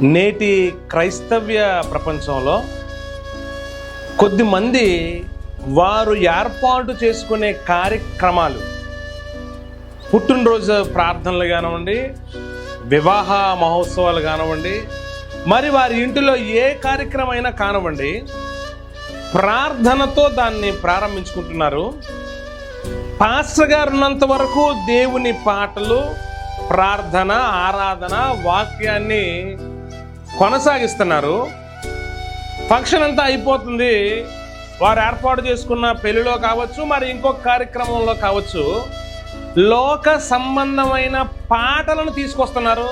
నేటి క్రైస్తవ్య ప్రపంచంలో కొద్దిమంది వారు ఏర్పాటు చేసుకునే కార్యక్రమాలు, పుట్టినరోజు ప్రార్థనలు కానివ్వండి, వివాహ మహోత్సవాలు కానివ్వండి, మరి వారి ఇంటిలో ఏ కార్యక్రమం అయినా కానివ్వండి, ప్రార్థనతో దాన్ని ప్రారంభించుకుంటున్నారు. పాస్టర్ గారు ఉన్నంత వరకు దేవుని పాటలు, ప్రార్థన, ఆరాధన, వాక్యాన్ని కొనసాగిస్తున్నారు. ఫంక్షన్ అంతా అయిపోతుంది, వారు ఏర్పాటు చేసుకున్న పెళ్లిలో కావచ్చు, మరి ఇంకొక కార్యక్రమంలో కావచ్చు, లోక సంబంధమైన పాటలను తీసుకొస్తున్నారు,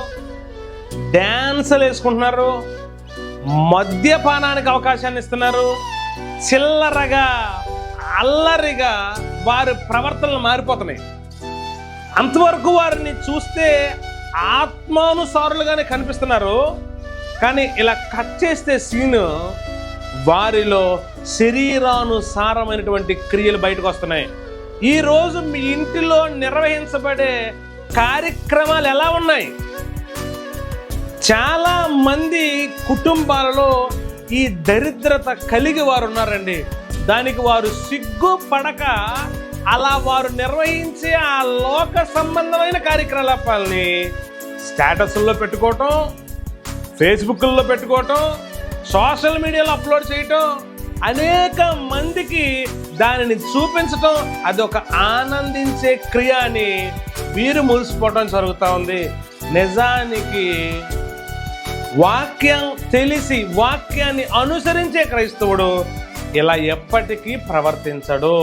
డ్యాన్సులు వేసుకుంటున్నారు, మద్యపానానికి అవకాశాన్ని ఇస్తున్నారు, చిల్లరగా అల్లరిగా వారి ప్రవర్తనలు మారిపోతున్నాయి. అంతవరకు వారిని చూస్తే ఆత్మానుసారులుగానే కనిపిస్తున్నారు, కానీ ఇలా కట్ చేస్తే సీను వారిలో శరీరానుసారమైనటువంటి క్రియలు బయటకు వస్తున్నాయి. ఈరోజు మీ ఇంటిలో నిర్వహించబడే కార్యక్రమాలు ఎలా ఉన్నాయి? చాలా మంది కుటుంబాలలో ఈ దరిద్రత కలిగి వారు ఉన్నారండి. దానికి వారు సిగ్గుపడక అలా వారు నిర్వహించే ఆ లోక సంబంధమైన కార్యకలాపాలని స్టేటస్ల్లో పెట్టుకోవటం, ఫేస్బుక్లో పెట్టుకోవటం, సోషల్ మీడియాలో అప్లోడ్ చేయటం, అనేక మందికి దానిని చూపించటం, అదొక ఆనందించే క్రియ అని వీరు మురిసిపోవటం జరుగుతూ ఉంది. నిజానికి వాక్యం తెలిసి వాక్యాన్ని అనుసరించే క్రైస్తవుడు ఇలా ఎప్పటికీ ప్రవర్తించడు.